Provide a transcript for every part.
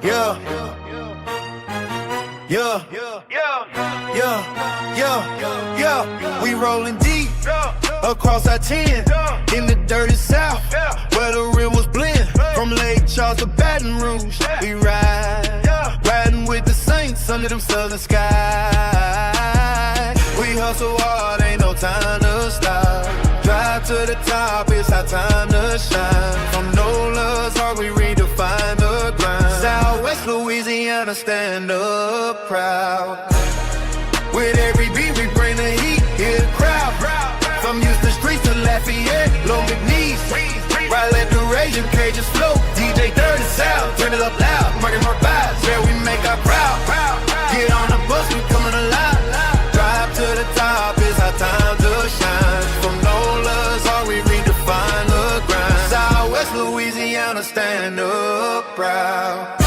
Yeah. Yeah. Yeah. We rolling deep across our 10 in the dirty South where the rim was blend. From Lake Charles to Baton Rouge, we riding with the Saints under them southern skies. We hustle hard, ain't no time to stop. Drive to the top, it's our time to shine. From Nola's heart, we redefine the grind. Southwest Louisiana, stand up proud. With every beat, we bring the heat, hear the crowd. From Houston streets to Lafayette, Low McNeese. Right, let the raging cages flow. DJ 30 South, turn it up loud. Marking our vibes, yeah, we make our proud. Get on the bus, we coming alive. Drive to the top, it's our time to shine. From Nola's heart, we redefine the grind. Southwest Louisiana, stand up proud.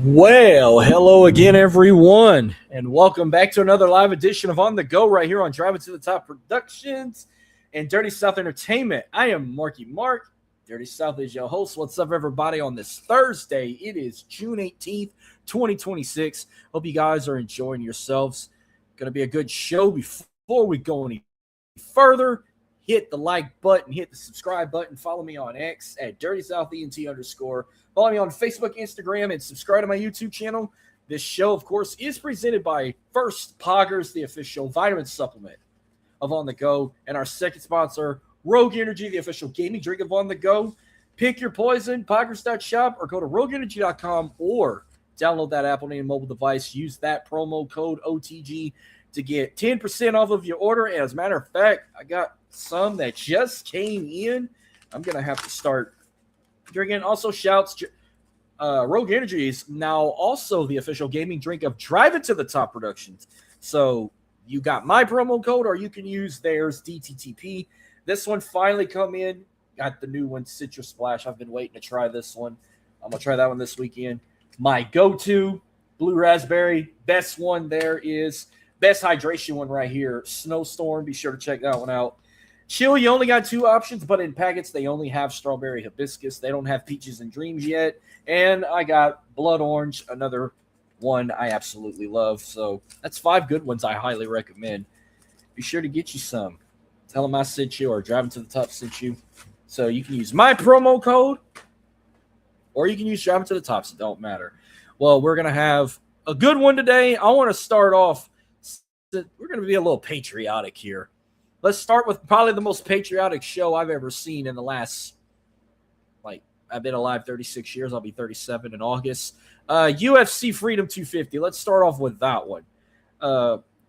Well, hello again, everyone, and welcome back to another live edition of On The Go right here on Driving to the Top Productions and Dirty South Entertainment. I am Marky Mark. Dirty South is your host. What's up, everybody, on this Thursday? It is June 18th, 2026. Hope you guys are enjoying yourselves. Going to be a good show. Before we go any further, hit the like button, hit the subscribe button, follow me on X at DirtySouthENT_. Follow me on Facebook, Instagram, and subscribe to my YouTube channel. This show, of course, is presented by first POGGERS, the official vitamin supplement of On The Go, and our second sponsor, Rogue Energy, the official gaming drink of On The Go. Pick your poison, poggers.shop, or go to rogueenergy.com or download that app on any mobile device. Use that promo code OTG to get 10% off of your order. And as a matter of fact, I got some that just came in. I'm going to have to start drinking. Also, shouts, Rogue Energy is now also the official gaming drink of Driving to the Top Productions. So you got my promo code, or you can use theirs, DTTP. This one finally come in. Got the new one, Citrus Splash. I've been waiting to try this one. I'm going to try that one this weekend. My go-to, Blue Raspberry. Best one there is, best hydration one right here, Snowstorm. Be sure to check that one out. Chill, you only got two options, but in packets, they only have strawberry hibiscus. They don't have peaches and dreams yet. And I got blood orange, another one I absolutely love. So that's 5 good ones I highly recommend. Be sure to get you some. Tell them I sent you, or Driving to the Top sent you. So you can use my promo code, or you can use Driving to the Top. So it don't matter. Well, we're going to have a good one today. I want to start off. We're going to be a little patriotic here. Let's start with probably the most patriotic show I've ever seen in the last, I've been alive 36 years. I'll be 37 in August. UFC Freedom 250. Let's start off with that one.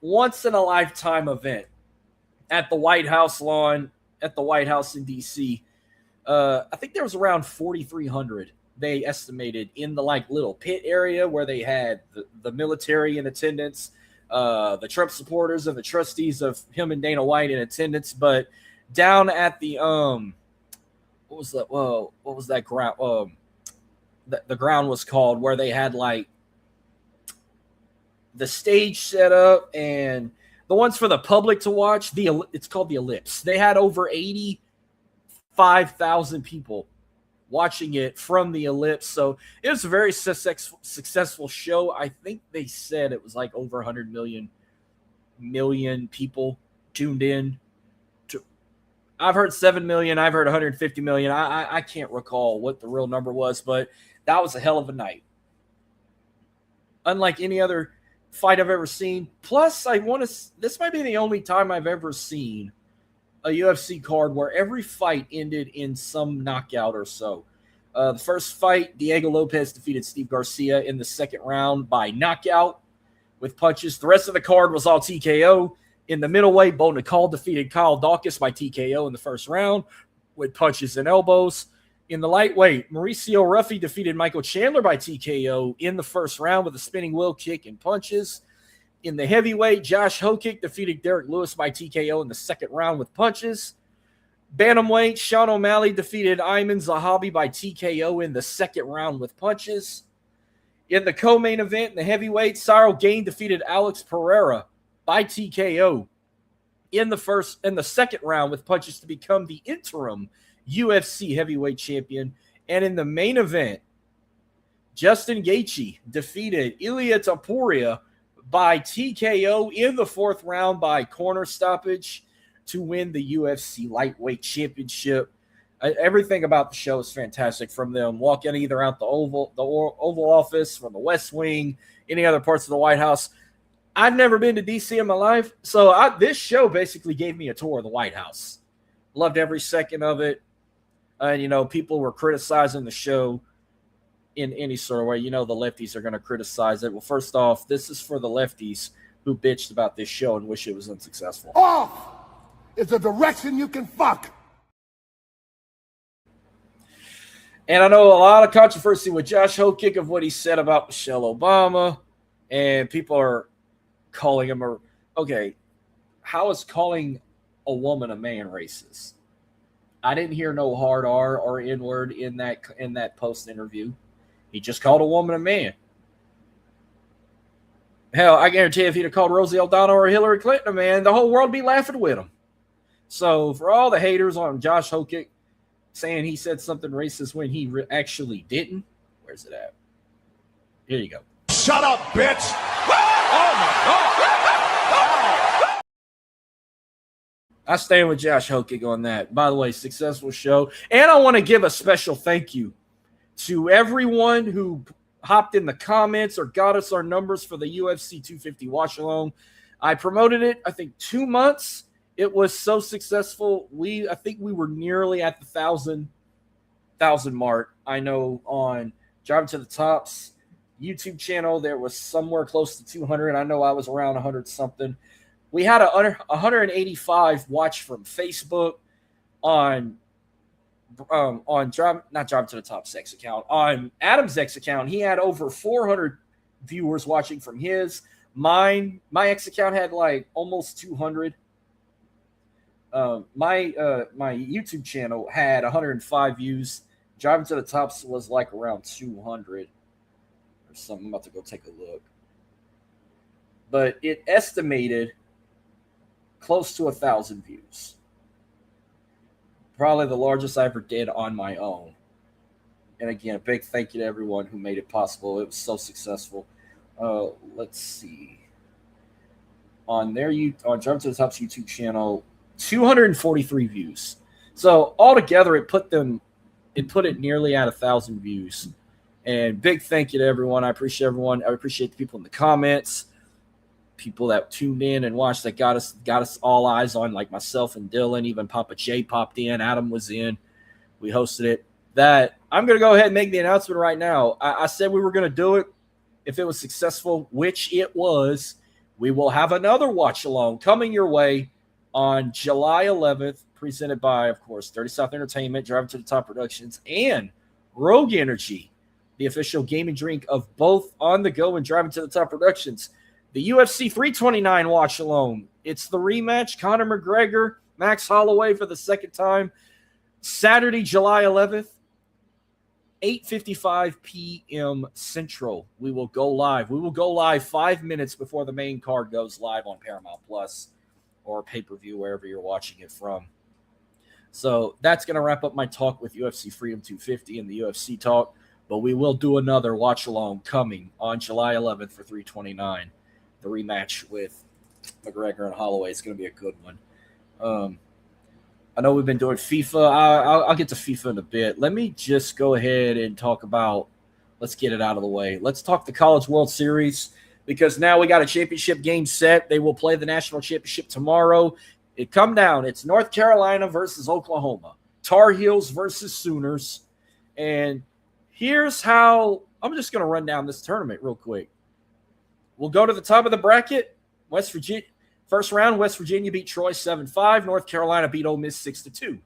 Once-in-a-lifetime event at the White House lawn, at the White House in D.C. I think there was around 4,300, they estimated, in the little pit area where they had the military in attendance, the Trump supporters and the trustees of him and Dana White in attendance. But down at the what was that ground? The ground was called, where they had the stage set up and the ones for the public to watch. It's called the Ellipse. They had over 85,000 people watching it from the Ellipse. So it was a very successful show. I think they said it was over 100 million people tuned in. I've heard 7 million. I've heard 150 million. I can't recall what the real number was, but that was a hell of a night. Unlike any other fight I've ever seen. Plus, this might be the only time I've ever seen a UFC card where every fight ended in some knockout or so. The first fight, Diego Lopez defeated Steve Garcia in the second round by knockout with punches. The rest of the card was all TKO. In the middleweight, Bo Nicol defeated Kyle Dawkins by TKO in the first round with punches and elbows. In the lightweight, Mauricio Ruffy defeated Michael Chandler by TKO in the first round with a spinning wheel kick and punches. In the heavyweight, Josh Hokick defeated Derek Lewis by TKO in the second round with punches. Bantamweight, Sean O'Malley defeated Ayman Zahabi by TKO in the second round with punches. In the co-main event, in the heavyweight, Cyril Gane defeated Alex Pereira by TKO in the second round with punches to become the interim UFC heavyweight champion. And in the main event, Justin Gaethje defeated Ilia Topuria by TKO in the fourth round by corner stoppage to win the UFC lightweight championship. Everything about the show is fantastic, from them walking either out the Oval Office, from the West Wing, any other parts of the White House. I've never been to D.C. in my life, so this show basically gave me a tour of the White House. Loved every second of it. And, people were criticizing the show in any sort of way. The lefties are going to criticize it. Well, first off, this is for the lefties who bitched about this show and wish it was unsuccessful. Off is a direction you can fuck. And I know a lot of controversy with Josh Hokick of what he said about Michelle Obama. And people are calling him okay, how is calling a woman a man racist? I didn't hear no hard R or N-word in that post interview. He just called a woman a man. Hell, I guarantee if he'd have called Rosie O'Donnell or Hillary Clinton a man, the whole world would be laughing with him. So for all the haters on Josh Hokick saying he said something racist when he actually didn't, where's it at? Here you go. Shut up, bitch. Oh my God. I stand with Josh Hokick on that. By the way, successful show. And I want to give a special thank you to everyone who hopped in the comments or got us our numbers for the UFC 250 watch along. I promoted it, I think, 2 months. It was so successful. I think we were nearly at the 1,000 mark. I know on Driving to the Top's YouTube channel, there was somewhere close to 200. I know I was around 100 something. We had 185 watch from Facebook on not Driving to the Top's X account. On Adam's X account, he had over 400 viewers watching from his. My X account had like almost 200. My YouTube channel had 105 views. Driving to the Tops was like around 200 or something. I'm about to go take a look. But it estimated close to 1,000 views. Probably the largest I ever did on my own. And again, a big thank you to everyone who made it possible. It was so successful. Let's see. On Driving to the Top's YouTube channel, 243 views. So altogether, it put it nearly at 1,000 views. And big thank you to everyone. I appreciate everyone. I appreciate the people in the comments, people that tuned in and watched, that got us all eyes on, like myself and Dylan. Even Papa J popped in. Adam was in. We hosted it. That I'm going to go ahead and make the announcement right now. I said we were going to do it if it was successful, which it was. We will have another watch along coming your way on July 11th, presented by, of course, Dirty South Entertainment, Driving to the Top Productions, and Rogue Energy, the official gaming drink of both On the Go and Driving to the Top Productions. The UFC 329 watch alone. It's the rematch, Conor McGregor, Max Holloway for the second time. Saturday, July 11th, 8:55 p.m. Central. We will go live. We will go live 5 minutes before the main card goes live on Paramount Plus or pay-per-view, wherever you're watching it from. So that's going to wrap up my talk with UFC Freedom 250 and the UFC talk. But we will do another watch-along coming on July 11th for 329. The rematch with McGregor and Holloway is going to be a good one. I know we've been doing FIFA. I'll get to FIFA in a bit. Let me just go ahead and talk about, let's get it out of the way. Let's talk the College World Series, because now we got a championship game set. They will play the national championship tomorrow. It's North Carolina versus Oklahoma. Tar Heels versus Sooners. And here's how I'm just going to run down this tournament real quick. We'll go to the top of the bracket. West Virginia. First round, West Virginia beat Troy 7-5. North Carolina beat Ole Miss 6-2.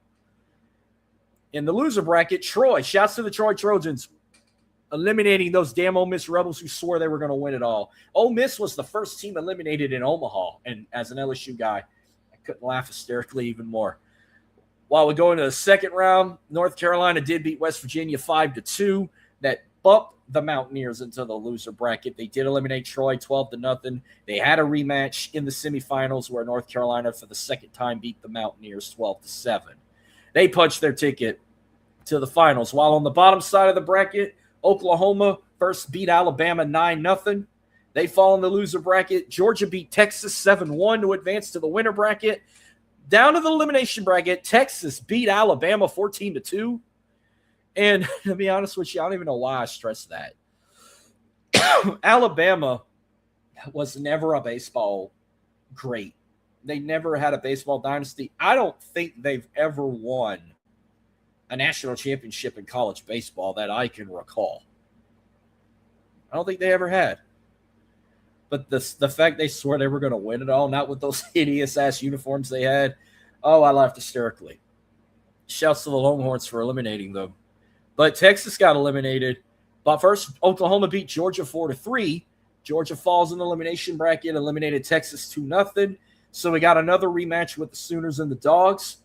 In the loser bracket, Troy, shouts to the Troy Trojans, eliminating those damn Ole Miss Rebels who swore they were going to win it all. Ole Miss was the first team eliminated in Omaha, and as an LSU guy, I couldn't laugh hysterically even more. While we go into the second round, North Carolina did beat West Virginia 5-2. That bumped the Mountaineers into the loser bracket. They did eliminate Troy 12-0. They had a rematch in the semifinals where North Carolina for the second time beat the Mountaineers 12-7. They punched their ticket to the finals. While on the bottom side of the bracket, Oklahoma first beat Alabama 9-0. They fall in the loser bracket. Georgia beat Texas 7-1 to advance to the winner bracket. Down to the elimination bracket, Texas beat Alabama 14-2. And to be honest with you, I don't even know why I stress that. Alabama was never a baseball great. They never had a baseball dynasty. I don't think they've ever won a national championship in college baseball that I can recall. I don't think they ever had. But the fact they swore they were going to win it all, not with those hideous-ass uniforms they had, oh, I laughed hysterically. Shouts to the Longhorns for eliminating them. But Texas got eliminated. But first, Oklahoma beat Georgia 4-3. Georgia falls in the elimination bracket, eliminated Texas 2-0. So we got another rematch with the Sooners and the Dogs.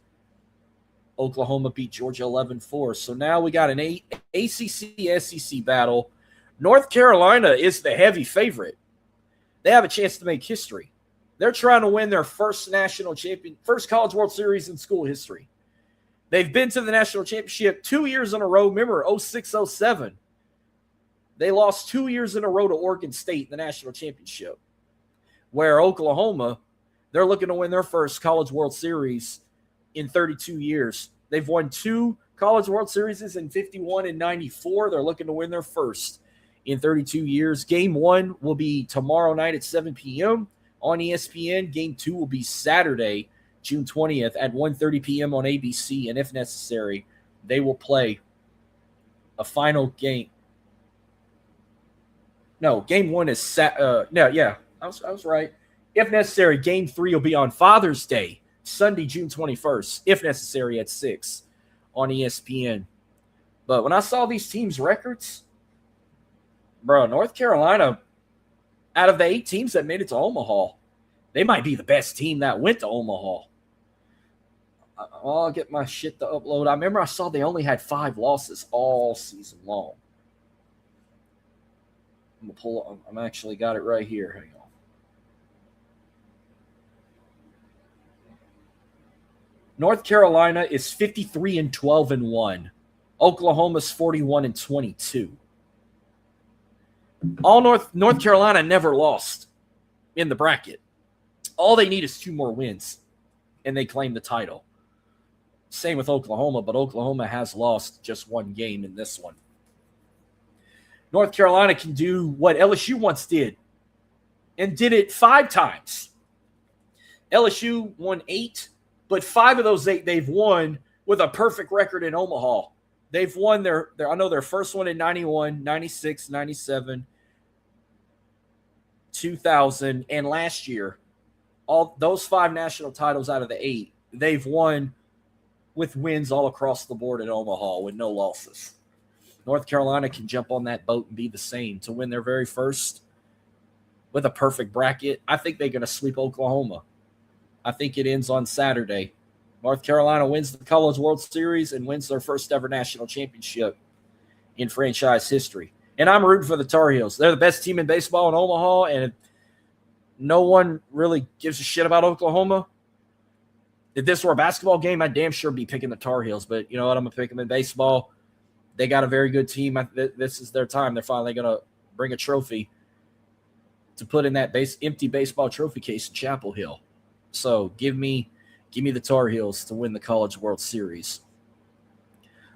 Oklahoma beat Georgia 11-4. So now we got an ACC-SEC battle. North Carolina is the heavy favorite. They have a chance to make history. They're trying to win their first College World Series in school history. They've been to the national championship 2 years in a row. Remember, 06-07. They lost 2 years in a row to Oregon State in the national championship. Where Oklahoma, they're looking to win their first College World Series in 32 years. They've won 2 College World Series in 51 and 94. They're looking to win their first in 32 years. Game 1 will be tomorrow night at 7 p.m. on ESPN. Game 2 will be Saturday, June 20th at 1:30 p.m. on ABC. And if necessary, they will play a final game. No, game 1 is I was right. If necessary, game 3 will be on Father's Day, Sunday, June 21st, if necessary, at 6 on ESPN. But when I saw these teams' records, bro, North Carolina, out of the 8 teams that made it to Omaha, they might be the best team that went to Omaha. I'll get my shit to upload. I remember I saw they only had 5 losses all season long. I'm going to pull up. I'm actually got it right here. Hang on. North Carolina is 53-12-1. Oklahoma's 41-22. All North Carolina never lost in the bracket. All they need is 2 more wins, and they claim the title. Same with Oklahoma, but Oklahoma has lost just 1 game in this one. North Carolina can do what LSU once did, and did it 5 times. LSU won 8, but 5 of those 8 they've won with a perfect record in Omaha. They've won their first one in 91, 96, 97, 2000, and last year. All those 5 national titles out of the 8, they've won with wins all across the board in Omaha with no losses. North Carolina can jump on that boat and be the same to win their very first with a perfect bracket. I think they're going to sweep Oklahoma. I think it ends on Saturday. North Carolina wins the College World Series and wins their first ever national championship in franchise history. And I'm rooting for the Tar Heels. They're the best team in baseball in Omaha, and no one really gives a shit about Oklahoma. If this were a basketball game, I'd damn sure be picking the Tar Heels. But you know what? I'm going to pick them in baseball. They got a very good team. This is their time. They're finally going to bring a trophy to put in that empty baseball trophy case in Chapel Hill. So give me the Tar Heels to win the College World Series.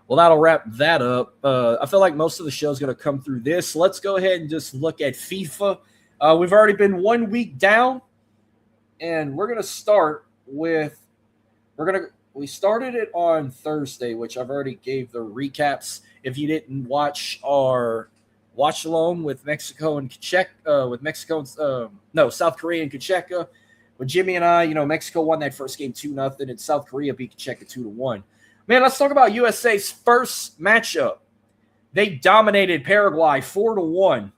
Well, that'll wrap that up. I feel like most of the show is going to come through this. Let's go ahead and just look at FIFA. We've already been 1 week down, and we're going to start with we started it on Thursday, which I've already gave the recaps. If you didn't watch our watch along with Mexico and South Korea and Kacheka, with Jimmy and I, Mexico won that first game 2-0, and South Korea beat Kacheka 2-1. Man, let's talk about USA's first matchup. They dominated Paraguay 4-1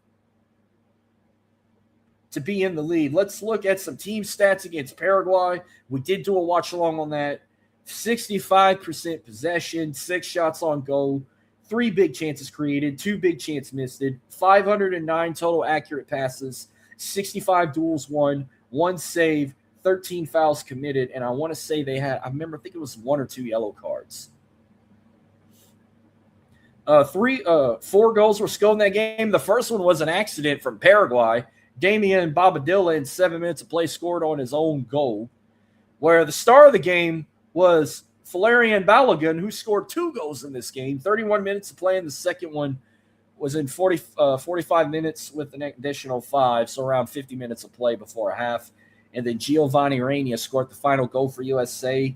to be in the lead. Let's look at some team stats against Paraguay. We did do a watch along on that. 65% possession, 6 shots on goal, 3 big chances created, 2 big chances missed, 509 total accurate passes, 65 duels won, 1 save, 13 fouls committed, and I want to say they had, I think it was 1 or 2 yellow cards. 4 goals were scored in that game. The first one was an accident from Paraguay. Damian Bobadilla in 7 minutes of play scored on his own goal, where the star of the game was Valerian Balogun, who scored 2 goals in this game. 31 minutes of play, and the second one was in 45 minutes with an additional 5, so around 50 minutes of play before a half. And then Giovanni Reyna scored the final goal for USA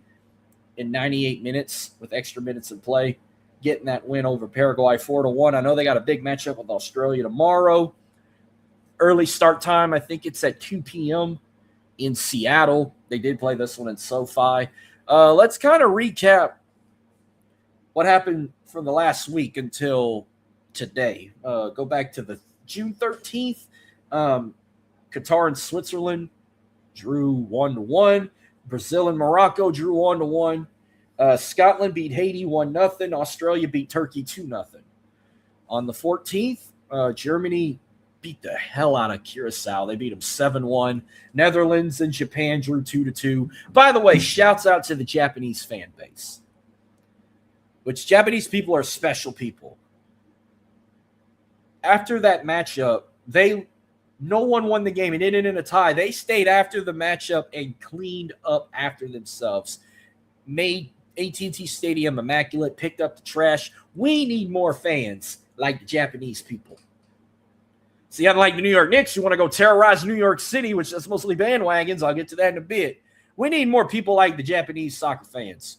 in 98 minutes with extra minutes of play, getting that win over Paraguay 4-1. I know they got a big matchup with Australia tomorrow. Early start time, I think it's at 2 p.m. in Seattle. They did play this one in SoFi. Let's kind of recap what happened from the last week until today. Go back to the June 13th. Qatar and Switzerland drew 1-1. Brazil and Morocco drew 1-1. Scotland beat Haiti 1-0. Australia beat Turkey 2-0. On the 14th, Germany beat the hell out of Curacao. They beat them 7-1. Netherlands and Japan drew 2-2. By the way, shouts out to the Japanese fan base, which Japanese people are special people. After that matchup, no one won the game. It ended in a tie. They stayed after the matchup and cleaned up after themselves. Made AT&T Stadium immaculate, picked up the trash. We need more fans like the Japanese people. See, unlike the New York Knicks, who want to go terrorize New York City, which is mostly bandwagons. I'll get to that in a bit. We need more people like the Japanese soccer fans.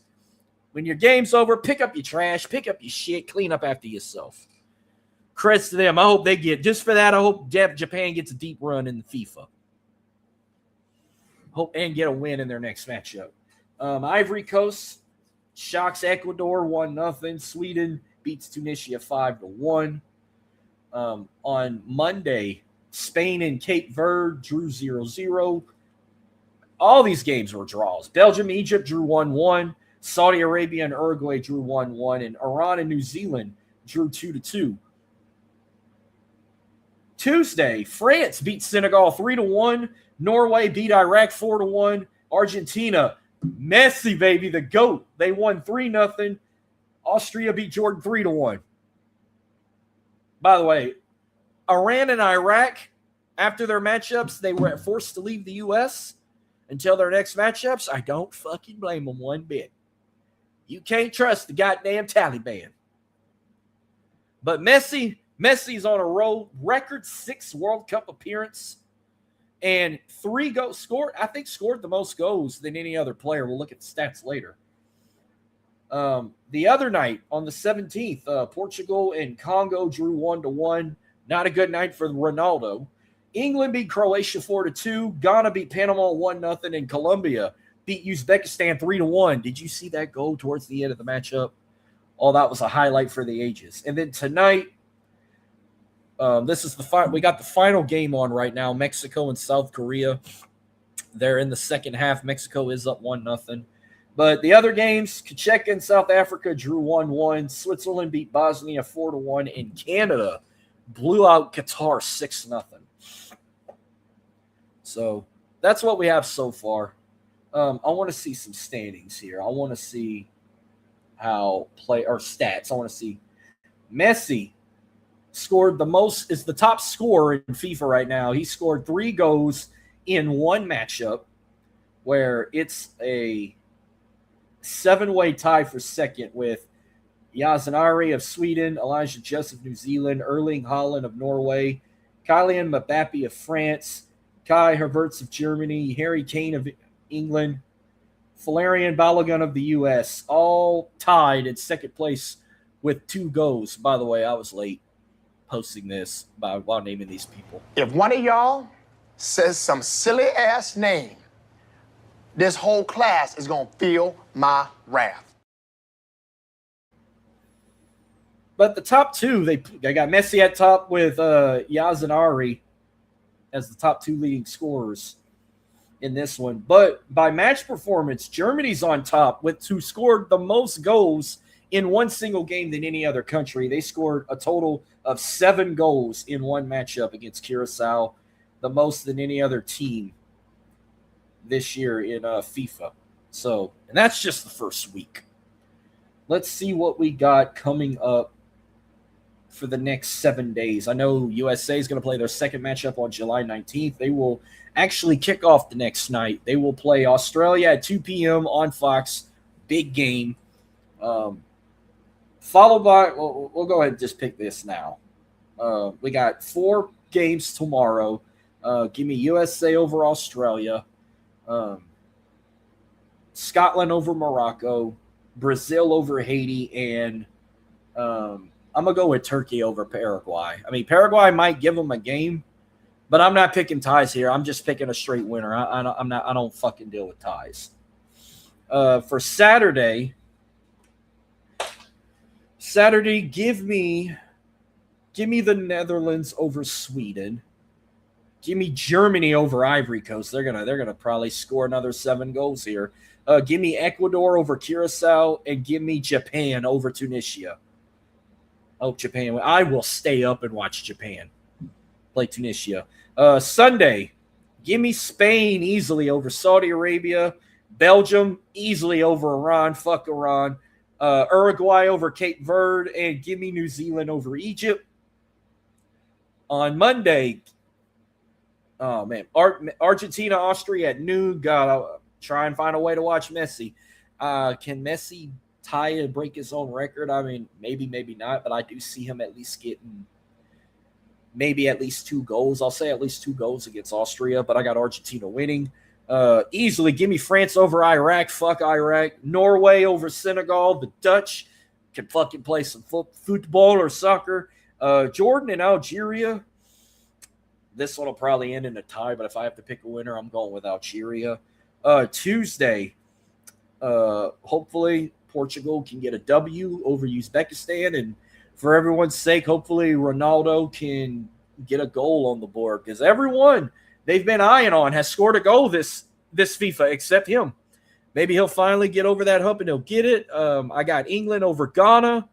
When your game's over, pick up your trash, pick up your shit, clean up after yourself. Credits to them. I hope they get, just for that, I hope Japan gets a deep run in the FIFA. Hope and get a win in their next matchup. Ivory Coast shocks Ecuador 1-0. Sweden beats Tunisia 5-1. On Monday, Spain and Cape Verde drew 0-0. All these games were draws. Belgium, Egypt drew 1-1. Saudi Arabia and Uruguay drew 1-1. And Iran and New Zealand drew 2-2. Tuesday, France beat Senegal 3-1. Norway beat Iraq 4-1. Argentina, Messi, baby, the GOAT. They won 3-0. Austria beat Jordan 3-1. By the way, Iran and Iraq, after their matchups, they were forced to leave the U.S. until their next matchups. I don't fucking blame them one bit. You can't trust the goddamn Taliban. But Messi's on a roll, record 6 World Cup appearance, and 3 goals scored. I think scored the most goals than any other player. We'll look at the stats later. The other night, on the 17th, Portugal and Congo drew 1-1. Not a good night for Ronaldo. England beat Croatia 4-2. Ghana beat Panama 1-0. And Colombia beat Uzbekistan 3-1. Did you see that goal towards the end of the matchup? Oh, that was a highlight for the ages. And then tonight, this is we got the final game on right now. Mexico and South Korea. They're in the second half. Mexico is up 1-0. But the other games, Czech and South Africa drew 1-1. Switzerland beat Bosnia 4-1. And Canada blew out Qatar 6-0. So that's what we have so far. I want to see some standings here. I want to see how stats. I want to see Messi scored the most, is the top scorer in FIFA right now. He scored 3 goals in one matchup, where it's a 7-way tie for second with Yazanari of Sweden, Elijah Joseph New Zealand, Erling Haaland of Norway, Kylian Mbappe of France, Kai Havertz of Germany, Harry Kane of England, Valerian Balogun of the U.S., all tied in second place with 2 goals. By the way, I was late posting this while naming these people. If one of y'all says some silly ass name, this whole class is gonna feel my wrath. But the top two, they got Messi at top with Yazanari as the top two leading scorers in this one. But by match performance, Germany's on top with who scored the most goals in one single game than any other country. They scored a total of 7 goals in one matchup against Curacao, the most than any other team this year in FIFA. So, and that's just the first week. Let's see what we got coming up for the next 7 days. I know USA is going to play their second matchup on July 19th. They will actually kick off the next night. They will play Australia at 2 p.m. on Fox. Big game. Followed by, we'll go ahead and just pick this now. We got 4 games tomorrow. Give me USA over Australia. Scotland over Morocco. Brazil over Haiti. And I'm going to go with Turkey over Paraguay. I mean, Paraguay might give them a game, but I'm not picking ties here. I'm just picking a straight winner. I don't fucking deal with ties. For Saturday, give me the Netherlands over Sweden. Give me Germany over Ivory Coast. They're gonna probably score another 7 goals here. Give me Ecuador over Curacao, and give me Japan over Tunisia. Oh, Japan. I will stay up and watch Japan play Tunisia. Sunday, give me Spain easily over Saudi Arabia. Belgium easily over Iran. Fuck Iran. Uruguay over Cape Verde. And give me New Zealand over Egypt. On Monday, oh, man. Argentina, Austria at noon. God, I'll try and find a way to watch Messi. Can Messi tie and break his own record? I mean, maybe not, but I do see him at least getting maybe at least 2 goals. I'll say at least 2 goals against Austria, but I got Argentina winning. Easily give me France over Iraq. Fuck Iraq. Norway over Senegal. The Dutch can fucking play some football or soccer. Jordan and Algeria. This one will probably end in a tie, but if I have to pick a winner, I'm going with Algeria. Tuesday, hopefully Portugal can get a W over Uzbekistan, and for everyone's sake, hopefully Ronaldo can get a goal on the board, because everyone they've been eyeing on has scored a goal this FIFA except him. Maybe he'll finally get over that hump and he'll get it. I got England over Ghana,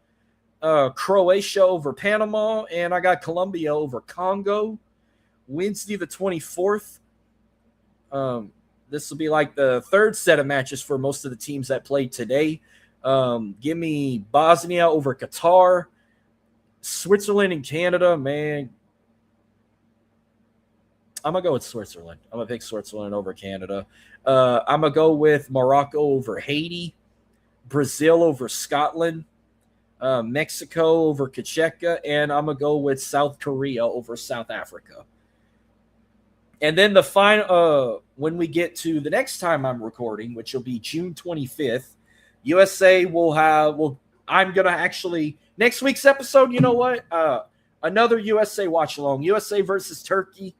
Croatia over Panama, and I got Colombia over Congo. Wednesday the 24th. This will be like the third set of matches for most of the teams that played today. Give me Bosnia over Qatar. Switzerland and Canada, man. I'm going to go with Switzerland. I'm going to pick Switzerland over Canada. I'm going to go with Morocco over Haiti. Brazil over Scotland. Mexico over Czechia. And I'm going to go with South Korea over South Africa. And then the final, when we get to the next time I'm recording, which will be June 25th, USA will have, I'm going to actually, next week's episode, you know what? Another USA watch along. USA versus Turkey,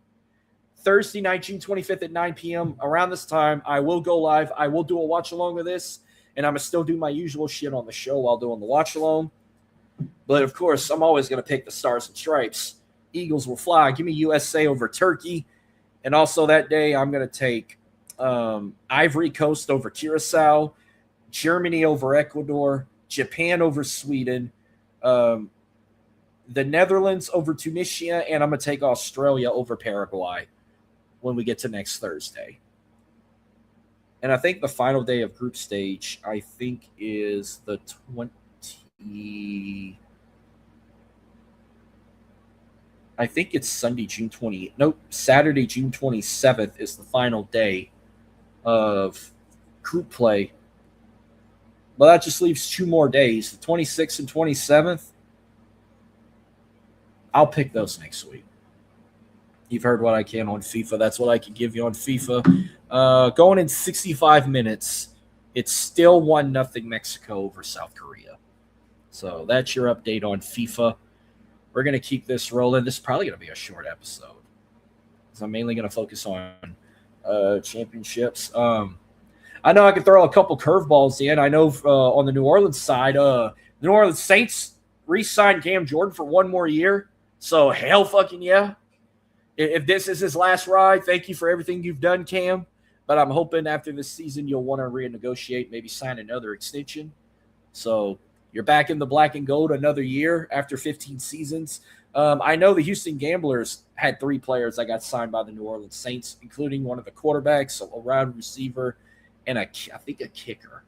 Thursday night, June 25th at 9 p.m. Around this time, I will go live. I will do a watch along with this, and I'm going to still do my usual shit on the show while doing the watch along. But of course, I'm always going to pick the Stars and Stripes. Eagles will fly. Give me USA over Turkey. And also that day, I'm going to take Ivory Coast over Curacao, Germany over Ecuador, Japan over Sweden, the Netherlands over Tunisia, and I'm going to take Australia over Paraguay when we get to next Thursday. And I think the final day of group stage, I think, is the 20... I think it's Sunday, June 20th. Nope, Saturday, June 27th is the final day of group play. Well, that just leaves 2 more days, the 26th and 27th. I'll pick those next week. You've heard what I can on FIFA. That's what I can give you on FIFA. Going in 65 minutes, it's still 1-0 Mexico over South Korea. So that's your update on FIFA. We're going to keep this rolling. This is probably going to be a short episode, because I'm mainly going to focus on championships. I know I can throw a couple curveballs in. I know on the New Orleans side, the New Orleans Saints re-signed Cam Jordan for one more year. So hell fucking yeah. If this is his last ride, thank you for everything you've done, Cam. But I'm hoping after this season you'll want to renegotiate, maybe sign another extension. So you're back in the black and gold another year after 15 seasons. I know the Houston Gamblers had 3 players that got signed by the New Orleans Saints, including one of the quarterbacks, a wide receiver, and I think a kicker.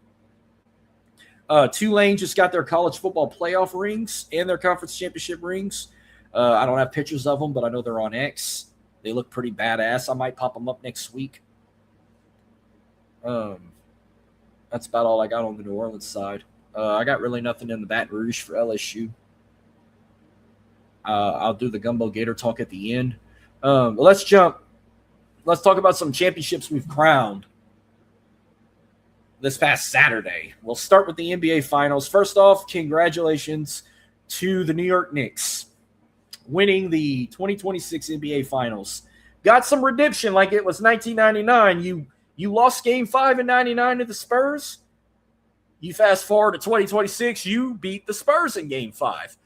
Tulane just got their college football playoff rings and their conference championship rings. I don't have pictures of them, but I know they're on X. They look pretty badass. I might pop them up next week. That's about all I got on the New Orleans side. I got really nothing in the Baton Rouge for LSU. I'll do the Gumbo Gator talk at the end. Let's talk about some championships we've crowned this past Saturday. We'll start with the NBA Finals. First off, congratulations to the New York Knicks winning the 2026 NBA Finals. Got some redemption like it was 1999. You lost Game 5 in 99 to the Spurs. You fast forward to 2026, you beat the Spurs in Game 5.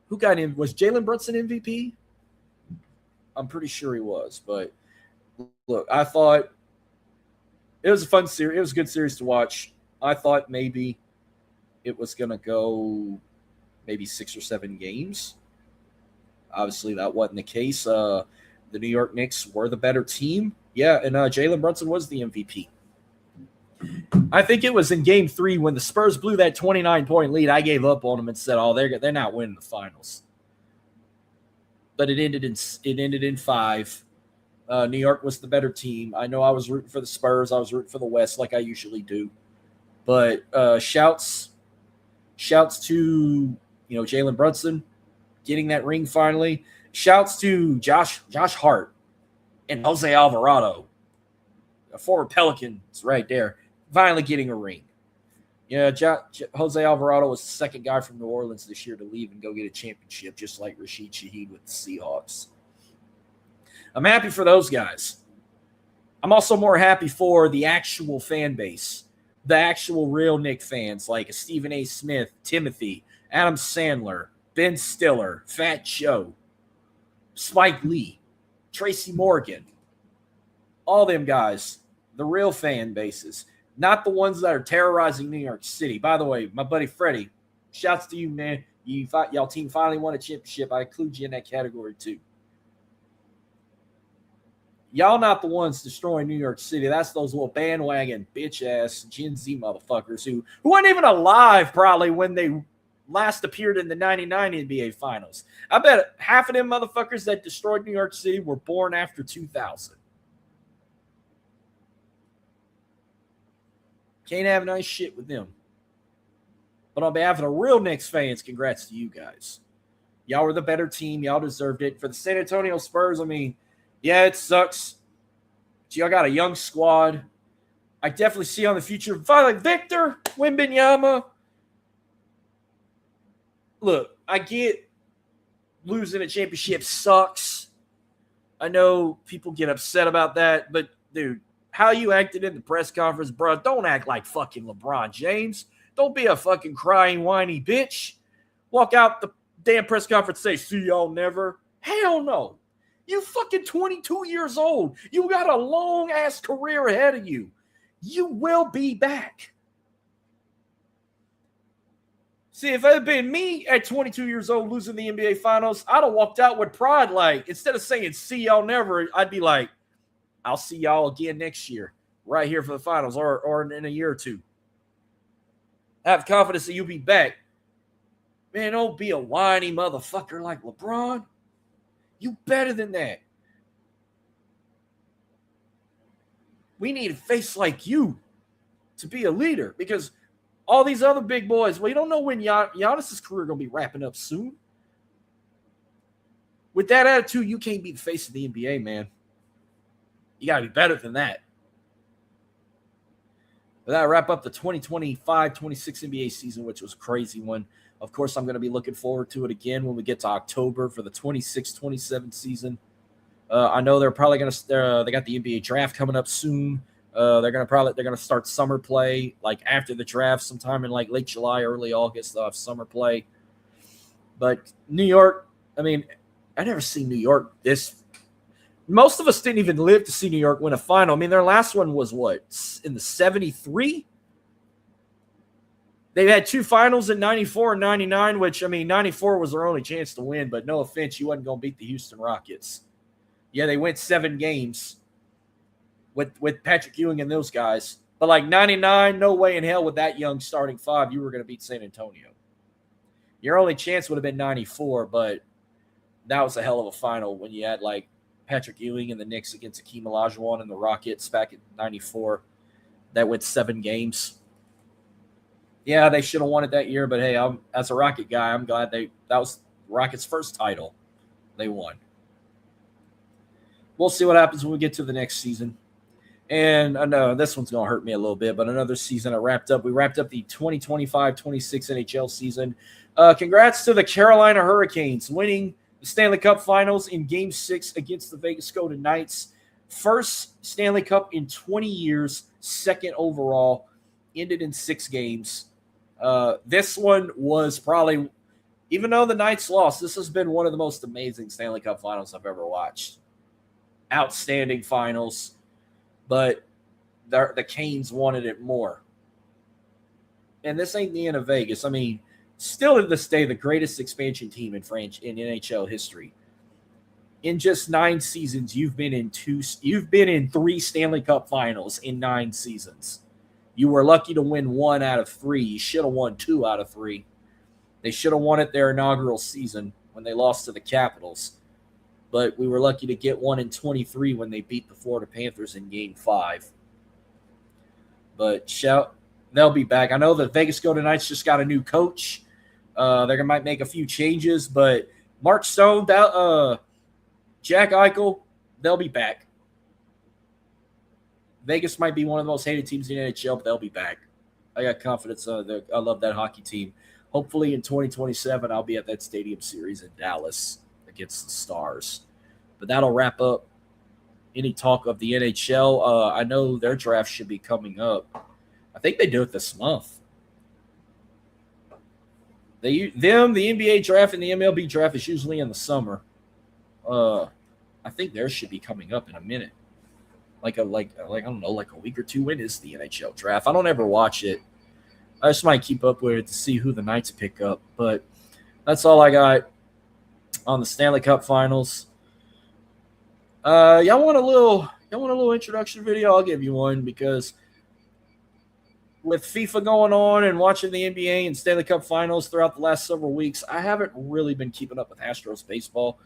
Who got in? Was Jalen Brunson MVP? I'm pretty sure he was. But look, I thought it was a fun series. It was a good series to watch. I thought maybe it was going to go maybe 6 or 7 games. Obviously, that wasn't the case. The New York Knicks were the better team. Yeah, and Jalen Brunson was the MVP. I think it was in Game 3 when the Spurs blew that 29-point lead. I gave up on them and said, "Oh, they're not winning the finals." But it ended in 5. New York was the better team. I know I was rooting for the Spurs. I was rooting for the West like I usually do. But shouts to Jalen Brunson getting that ring finally. Shouts to Josh Hart and Jose Alvarado, a former Pelicans right there, finally getting a ring. Yeah, Jose Alvarado was the second guy from New Orleans this year to leave and go get a championship, just like Rashid Shaheed with the Seahawks. I'm happy for those guys. I'm also more happy for the actual fan base, the actual real Knick fans like Stephen A. Smith, Timothy, Adam Sandler, Ben Stiller, Fat Joe, Spike Lee, Tracy Morgan, all them guys, the real fan bases, not the ones that are terrorizing New York City. By the way, my buddy Freddie, shouts to you, man. Y'all team finally won a championship. I include you in that category too. Y'all not the ones destroying New York City. That's those little bandwagon bitch-ass Gen Z motherfuckers who weren't even alive probably when they last appeared in the 99 NBA Finals. I bet half of them motherfuckers that destroyed New York City were born after 2000. Can't have nice shit with them. But on behalf of the real Knicks fans, congrats to you guys. Y'all were the better team. Y'all deserved it. For the San Antonio Spurs, I mean, yeah, it sucks. But y'all got a young squad. I definitely see on the future. Finally, Victor Wembanyama. Look, I get losing a championship sucks. I know people get upset about that, but dude, how you acted in the press conference, bro, don't act like fucking LeBron James. Don't be a fucking crying, whiny bitch. Walk out the damn press conference and say, "See y'all never." Hell no. You fucking 22 years old. You got a long-ass career ahead of you. You will be back. See, if it had been me at 22 years old losing the NBA Finals, I'd have walked out with pride. Like, instead of saying, "See y'all never," I'd be like, "I'll see y'all again next year, right here for the finals, or in a year or two." Have confidence that you'll be back. Man, don't be a whiny motherfucker like LeBron. You better than that. We need a face like you to be a leader, because all these other big boys, well, you don't know when Giannis's career going to be wrapping up soon. With that attitude, you can't be the face of the NBA, man. You got to be better than that. But that wrap up the 2025-26 NBA season, which was a crazy one. Of course, I'm going to be looking forward to it again when we get to October for the 26-27 season. I know they're probably going to they got the NBA draft coming up soon. They're gonna start summer play like after the draft, sometime in like late July, early August. They'll have summer play. But New York, I mean, I never seen New York this. Most of us didn't even live to see New York win a final. I mean, their last one was what, in the 73? They had two finals in 94 and 99, which, I mean, 94 was their only chance to win, but no offense, you wasn't going to beat the Houston Rockets. Yeah, they went 7 games with Patrick Ewing and those guys. But like 99, no way in hell with that young starting 5, you were going to beat San Antonio. Your only chance would have been 94, but that was a hell of a final when you had like Patrick Ewing and the Knicks against Akeem Olajuwon and the Rockets back in 94. That went 7 games. Yeah, they should have won it that year, but hey, as a Rocket guy, I'm glad that was Rockets' first title they won. We'll see what happens when we get to the next season. And I know this one's going to hurt me a little bit, but another season wrapped up. We wrapped up the 2025-26 NHL season. Congrats to the Carolina Hurricanes winning the Stanley Cup Finals in Game 6 against the Vegas Golden Knights. First Stanley Cup in 20 years, second overall, ended in 6 games. This one was probably, even though the Knights lost, this has been one of the most amazing Stanley Cup Finals I've ever watched. Outstanding finals, but the Canes wanted it more. And this ain't the end of Vegas. I mean, still to this day, the greatest expansion team in NHL history. In just 9 seasons, you've been in 3 Stanley Cup Finals in 9 seasons. You were lucky to win 1 out of 3. You should have won 2 out of 3. They should have won it their inaugural season when they lost to the Capitals. But we were lucky to get 1 in 23 when they beat the Florida Panthers in Game 5. But they'll be back. I know the Vegas Golden Knights just got a new coach. They might make a few changes, but Mark Stone, Jack Eichel, they'll be back. Vegas might be one of the most hated teams in the NHL, but they'll be back. I got confidence. I love that hockey team. Hopefully in 2027, I'll be at that Stadium Series in Dallas against the Stars. But that'll wrap up any talk of the NHL. I know their draft should be coming up. I think they do it this month. The NBA draft and the MLB draft is usually in the summer. I think theirs should be coming up in a minute. I don't know, like a week or 2. When is the NHL draft? I don't ever watch it. I just might keep up with it to see who the Knights pick up. But that's all I got on the Stanley Cup Finals. Y'all want a little introduction video? I'll give you one, because with FIFA going on and watching the NBA and Stanley Cup Finals throughout the last several weeks, I haven't really been keeping up with Astros baseball.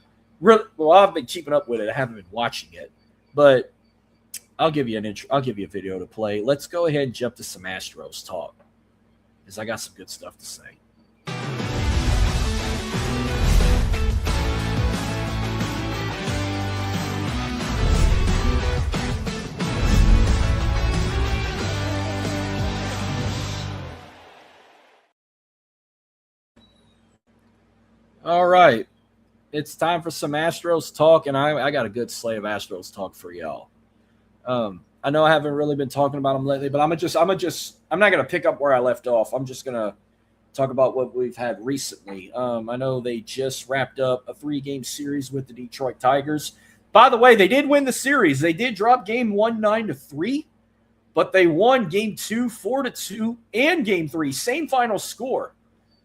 I've been keeping up with it. I haven't been watching it, but I'll give you a video to play. Let's go ahead and jump to some Astros talk, because I got some good stuff to say. All right. It's time for some Astros talk, and I got a good slate of Astros talk for y'all. I know I haven't really been talking about them lately, but I'm not going to pick up where I left off. I'm just going to talk about what we've had recently. I know they just wrapped up a 3-game series with the Detroit Tigers. By the way, they did win the series. They did drop game 1 9-3, but they won game 2 4-2 and game 3, same final score.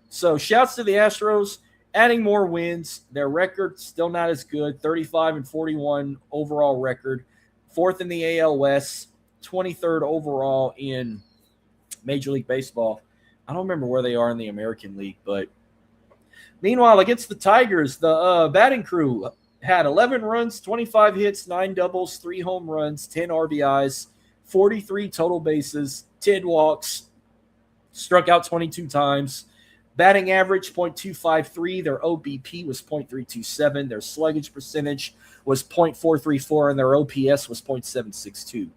So shouts to the Astros. Adding more wins. Their record still not as good. 35-41 overall record. 4th in the AL West. 23rd overall in Major League Baseball. I don't remember where they are in the American League, but meanwhile, against the Tigers, the batting crew had 11 runs, 25 hits, 9 doubles, 3 home runs, 10 RBIs, 43 total bases, 10 walks, struck out 22 times. Batting average, .253. Their OBP was .327. Their sluggage percentage was .434, and their OPS was .762.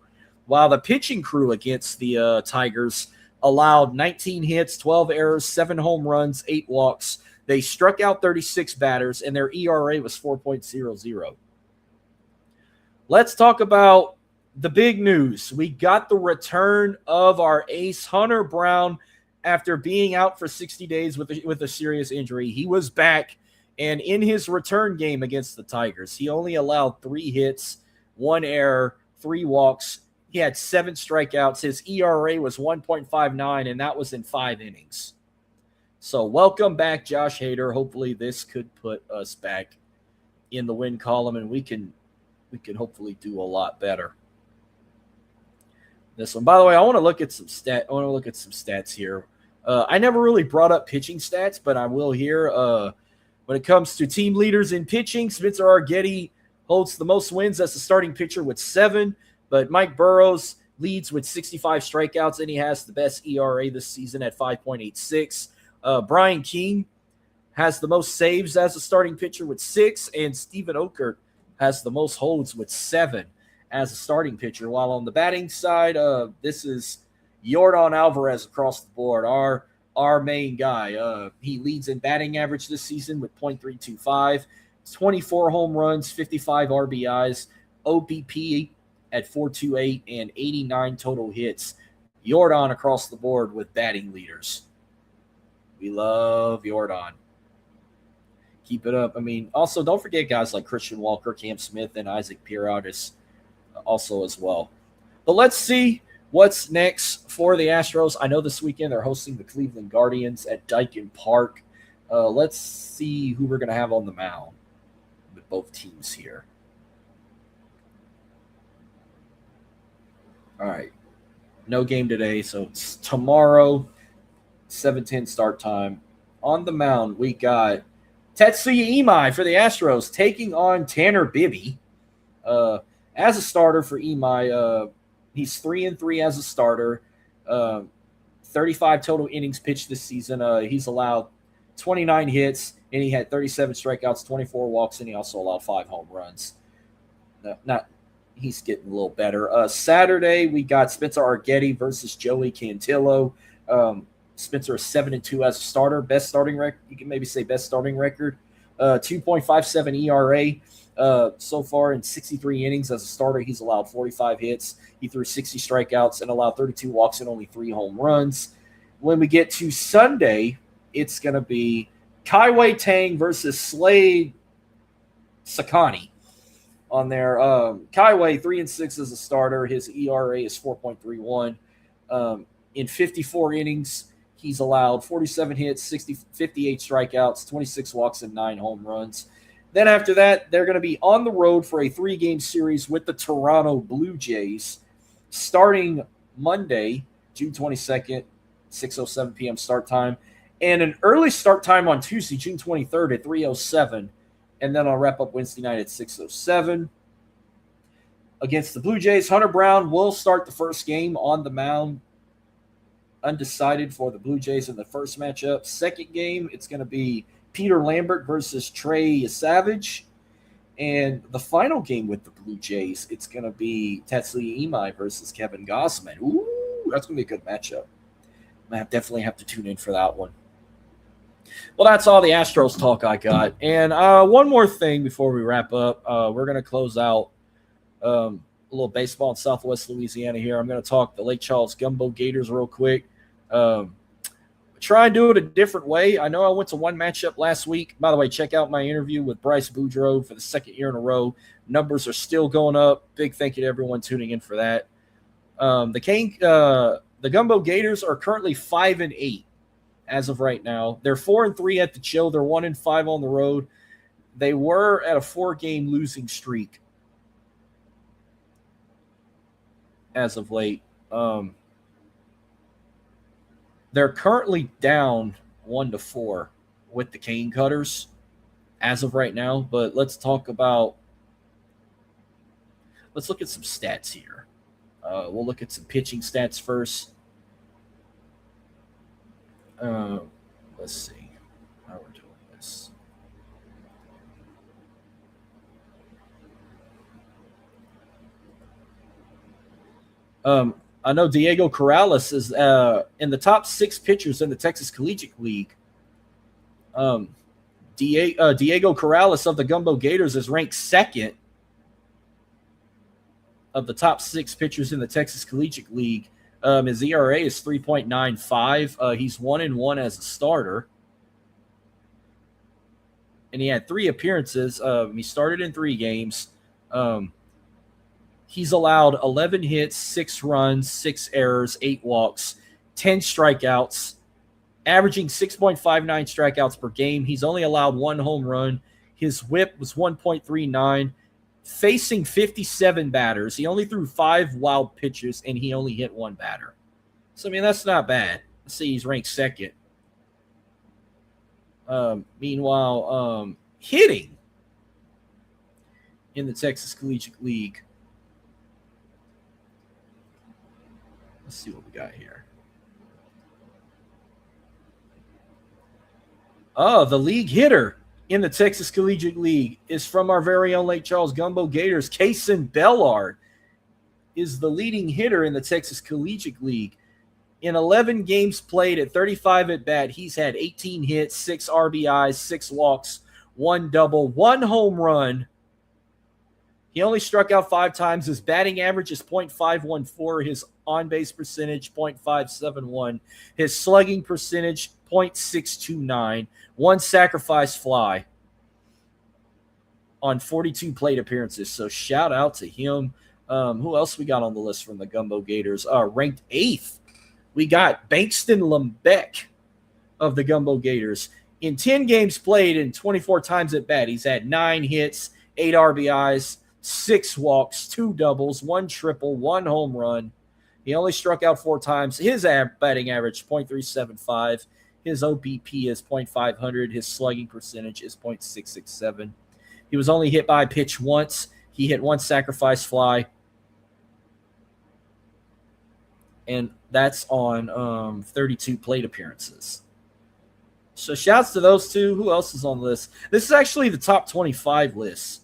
While the pitching crew against the Tigers allowed 19 hits, 12 errors, 7 home runs, 8 walks. They struck out 36 batters, and their ERA was 4.00. Let's talk about the big news. We got the return of our ace, Hunter Brown, after being out for 60 days with a serious injury. He was back, and in his return game against the Tigers, he only allowed 3 hits, 1 error, 3 walks. He had 7 strikeouts. His ERA was 1.59, and that was in 5 innings. So welcome back, Josh Hader. Hopefully this could put us back in the win column, and we can hopefully do a lot better. This one, by the way, I want to look at some stats here. I never really brought up pitching stats, but I will here. When it comes to team leaders in pitching, Spencer Arguetti holds the most wins as a starting pitcher with 7, but Mike Burrows leads with 65 strikeouts, and he has the best ERA this season at 5.86. Brian King has the most saves as a starting pitcher with 6, and Steven Okert has the most holds with 7 as a starting pitcher. While on the batting side, this is Yordan Alvarez across the board, our main guy. He leads in batting average this season with .325, 24 home runs, 55 RBIs, OBP at 428, and 89 total hits. Yordan across the board with batting leaders. We love Yordan. Keep it up. I mean, also don't forget guys like Christian Walker, Cam Smith, and Isaac Pierotis also as well. But let's see what's next for the Astros. I know this weekend they're hosting the Cleveland Guardians at Daikin Park. Let's see who we're going to have on the mound with both teams here. All right. No game today, so it's tomorrow, 7:10 start time. On the mound, we got Tetsuya Imai for the Astros taking on Tanner Bibby. As a starter for Imai, he's 3-3 as a starter. 35 total innings pitched this season. He's allowed 29 hits, and he had 37 strikeouts, 24 walks, and he also allowed 5 home runs. He's getting a little better. Saturday, we got Spencer Arguetti versus Joey Cantillo. Spencer is 7-2 as a starter. Best starting record. You can maybe say best starting record. 2.57 ERA. So far in 63 innings as a starter, he's allowed 45 hits. He threw 60 strikeouts and allowed 32 walks and only 3 home runs. When we get to Sunday, it's going to be Kaiwei Tang versus Slade Sakani on there. Kaiwei 3-6 as a starter. His ERA is 4.31. In 54 innings, he's allowed 47 hits, 58 strikeouts, 26 walks, and 9 home runs. Then after that, they're going to be on the road for a 3-game series with the Toronto Blue Jays starting Monday, June 22nd, 6:07 p.m. start time, and an early start time on Tuesday, June 23rd at 3:07, and then I'll wrap up Wednesday night at 6:07. Against the Blue Jays, Hunter Brown will start the first game on the mound. Undecided for the Blue Jays in the first matchup. Second game, it's going to be Peter Lambert versus Trey Savage. And the final game with the Blue Jays, it's going to be Tetsuya Imai versus Kevin Gausman. Ooh, that's going to be a good matchup. I definitely have to tune in for that one. Well, that's all the Astros talk I got. And one more thing before we wrap up. We're going to close out a little baseball in Southwest Louisiana here. I'm going to talk the Lake Charles Gumbo Gators real quick. Try and do it a different way. I know I went to one matchup last week. By the way, check out my interview with Bryce Boudreaux for the second year in a row. Numbers are still going up. Big thank you to everyone tuning in for that. The Gumbo Gators are currently 5-8 as of right now. They're 4-3 at the chill. They're 1-5 on the road. They were at a 4-game losing streak as of late. They're currently down 1-4 with the Cane Cutters as of right now. But let's look at some stats here. We'll look at some pitching stats first. Let's see how we're doing this. I know Diego Corrales is in the top 6 pitchers in the Texas Collegiate League. Diego Corrales of the Gumbo Gators is ranked second of the top 6 pitchers in the Texas Collegiate League. His ERA is 3.95. He's 1-1 as a starter. And he had 3 appearances. He started in 3 games. He's allowed 11 hits, 6 runs, 6 errors, 8 walks, 10 strikeouts, averaging 6.59 strikeouts per game. He's only allowed 1 home run. His whip was 1.39. Facing 57 batters. He only threw 5 wild pitches, and he only hit 1 batter. So, I mean, that's not bad. Let's see, he's ranked 2nd. Meanwhile, hitting in the Texas Collegiate League. Let's see what we got here. Oh, the league hitter in the Texas Collegiate League is from our very own Lake Charles Gumbo Gators. Kaysen Bellard is the leading hitter in the Texas Collegiate League. In 11 games played at 35 at bat, he's had 18 hits, 6 RBIs, 6 walks, 1 double, 1 home run. He only struck out 5 times. His batting average is .514. His on-base percentage, .571. His slugging percentage, .629. 1 sacrifice fly on 42 plate appearances. So shout out to him. Who else we got on the list from the Gumbo Gators? Ranked 8th, we got Bankston Lembeck of the Gumbo Gators. In 10 games played and 24 times at bat, he's had 9 hits, 8 RBIs, 6 walks, 2 doubles, 1 triple, 1 home run. He only struck out 4 times. His batting average, .375. His OBP is .500. His slugging percentage is .667. He was only hit by a pitch once. He hit 1 sacrifice fly. And that's on 32 plate appearances. So shouts to those 2. Who else is on the list? This is actually the top 25 list.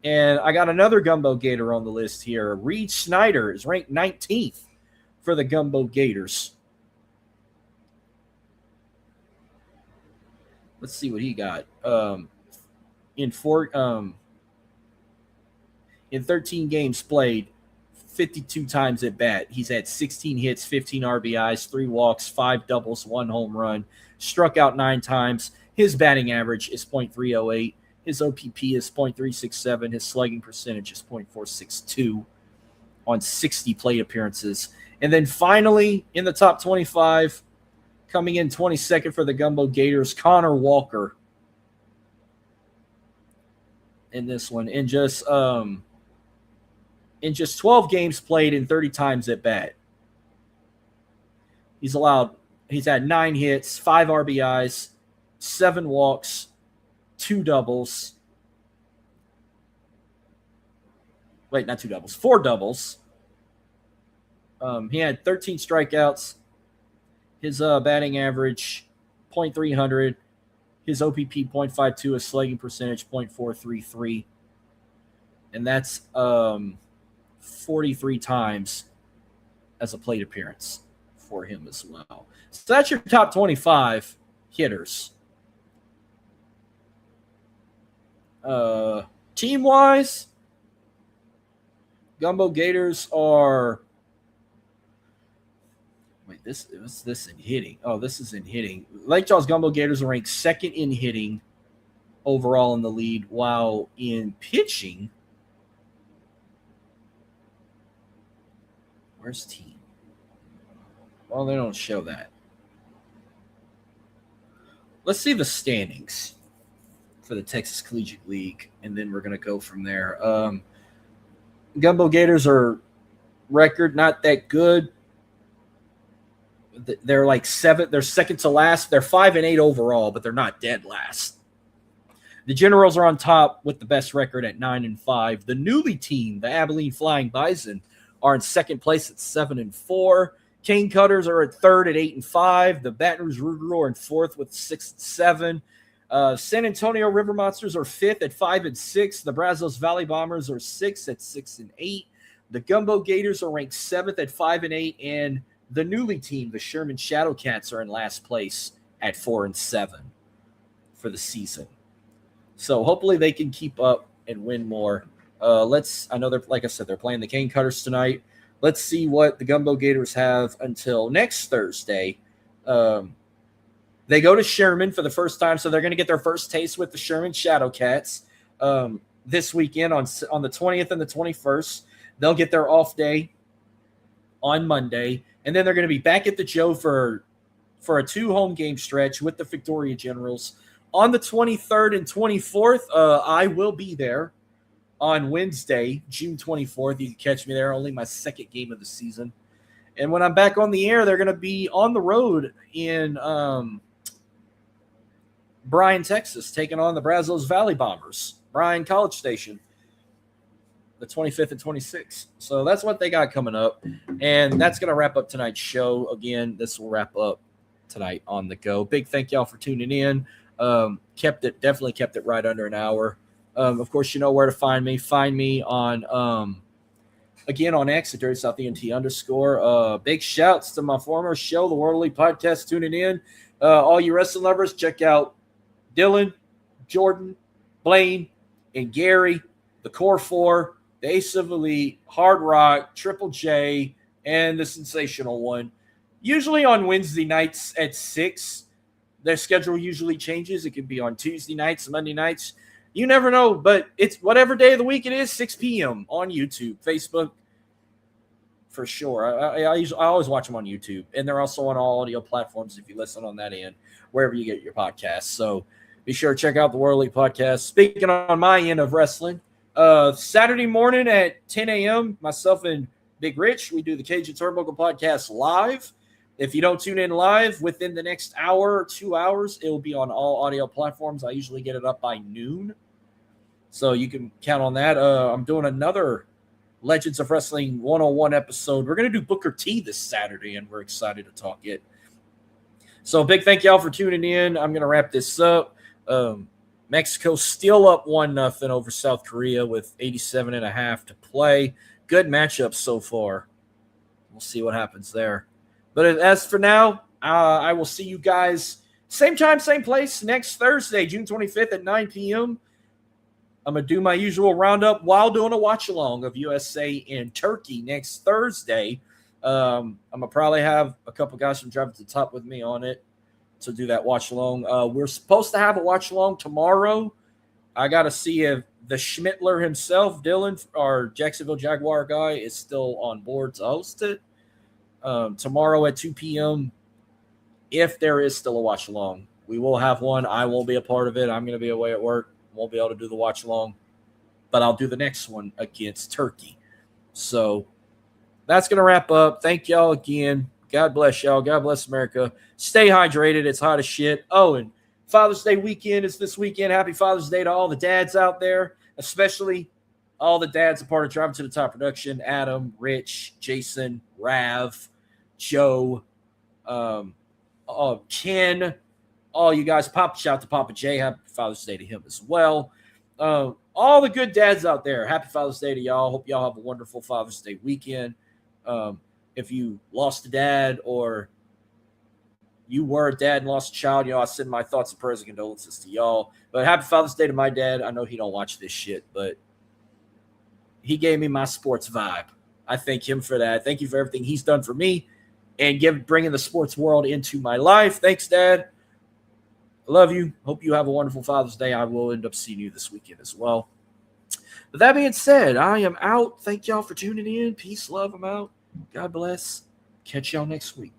And I got another Gumbo Gator on the list here. Reed Schneider is ranked 19th for the Gumbo Gators. Let's see what he got. In 13 games played, 52 times at bat, he's had 16 hits, 15 RBIs, 3 walks, 5 doubles, 1 home run. Struck out 9 times. His batting average is .308. His OPP is .367. His slugging percentage is .462 on 60 plate appearances. And then finally, in the top 25, coming in 22nd for the Gumbo Gators, Connor Walker. In this one, in just 12 games played and 30 times at bat, he's had 9 hits, 5 RBIs, 7 walks, 2 doubles. Wait, not 2 doubles, 4 doubles. He had 13 strikeouts. His batting average, .300. His OPP, .52. His slugging percentage, .433. And that's 43 times as a plate appearance for him as well. So that's your top 25 hitters. Team-wise, Gumbo Gators are... Wait, this in hitting. Oh, this is in hitting. Lake Charles Gumbo Gators are ranked 2nd in hitting overall in the lead, while in pitching, where's team? Well, they don't show that. Let's see the standings for the Texas Collegiate League, and then we're going to go from there. Gumbo Gators are record not that good. They're like 7th. They're second to last. They're 5-8 overall, but they're not dead last. The Generals are on top with the best record at 9-5. The newly team, the Abilene Flying Bison, are in second place at 7-4. Cane Cutters are at 3rd at 8-5. The Baton Rouge Rougarou are in 4th with 6-7. San Antonio River Monsters are 5th at 5-6. The Brazos Valley Bombers are 6th at 6-8. The Gumbo Gators are ranked 7th at 5-8, and the newly team, the Sherman Shadowcats, are in last place at 4-7 for the season. So hopefully they can keep up and win more I know they're, like I said, they're playing the Cane Cutters tonight. Let's see what the Gumbo Gators have until next Thursday. They go to Sherman for the first time, so they're going to get their first taste with the Sherman Shadow Cats this weekend on the 20th and the 21st. They'll get their off day on Monday, and then they're going to be back at the Geaux for a 2 home game stretch with the Victoria Generals. On the 23rd and 24th, I will be there on Wednesday, June 24th. You can catch me there, only my second game of the season. And when I'm back on the air, they're going to be on the road in Bryan, Texas, taking on the Brazos Valley Bombers, Bryan College Station, the 25th and 26th. So that's what they got coming up. And that's going to wrap up tonight's show. Again, this will wrap up tonight on the go. Big thank y'all for tuning in. Definitely kept it right under an hour. Of course, you know where to find me. Find me on, again, on X at Dirty South ENT _. Big shouts to my former show, the World Elite Podcast, tuning in. All you wrestling lovers, check out Dylan, Jordan, Blaine, and Gary, the Core 4, the Ace of Elite, Hard Rock, Triple J, and the Sensational One. Usually on Wednesday nights at 6. Their schedule usually changes. It can be on Tuesday nights, Monday nights. You never know, but it's whatever day of the week it is, 6 p.m. on YouTube, Facebook, for sure. I always watch them on YouTube, and they're also on all audio platforms if you listen on that end, wherever you get your podcasts. So be sure to check out the World Elite Podcast. Speaking on my end of wrestling, Saturday morning at 10 a.m., myself and Big Rich, we do the Cajun Turnbuckle Podcast live. If you don't tune in live within the next hour or 2 hours, it will be on all audio platforms. I usually get it up by noon, so you can count on that. I'm doing another Legends of Wrestling 101 episode. We're going to do Booker T this Saturday, and we're excited to talk it. So big thank y'all for tuning in. I'm going to wrap this up. Mexico still up 1-0 over South Korea with 87.5 to play. Good matchup so far. We'll see what happens there. But as for now, I will see you guys same time, same place next Thursday, June 25th at 9 p.m. I'm going to do my usual roundup while doing a watch-along of USA and Turkey next Thursday. I'm going to probably have a couple guys from Driving to the Top with me on it to do that watch-along. We're supposed to have a watch-along tomorrow. I got to see if the Schmittler himself, Dylan, our Jacksonville Jaguar guy, is still on board to host it. Tomorrow at 2 p.m., if there is still a watch-along. We will have one. I won't be a part of it. I'm going to be away at work. Won't be able to do the watch-along. But I'll do the next one against Turkey. So that's going to wrap up. Thank y'all again. God bless y'all. God bless America. Stay hydrated. It's hot as shit. Oh, and Father's Day weekend is this weekend. Happy Father's Day to all the dads out there, especially all the dads a part of Driving to the Top production. Adam, Rich, Jason, Rav, Joe, Ken, all you guys. Shout out to Papa J. Happy Father's Day to him as well. All the good dads out there. Happy Father's Day to y'all. Hope y'all have a wonderful Father's Day weekend. If you lost a dad or you were a dad and lost a child, I send my thoughts and prayers and condolences to y'all. But happy Father's Day to my dad. I know he don't watch this shit, but he gave me my sports vibe. I thank him for that. Thank you for everything he's done for me and bringing the sports world into my life. Thanks, Dad. I love you. Hope you have a wonderful Father's Day. I will end up seeing you this weekend as well. But that being said, I am out. Thank y'all for tuning in. Peace, love. I'm out. God bless. Catch y'all next week.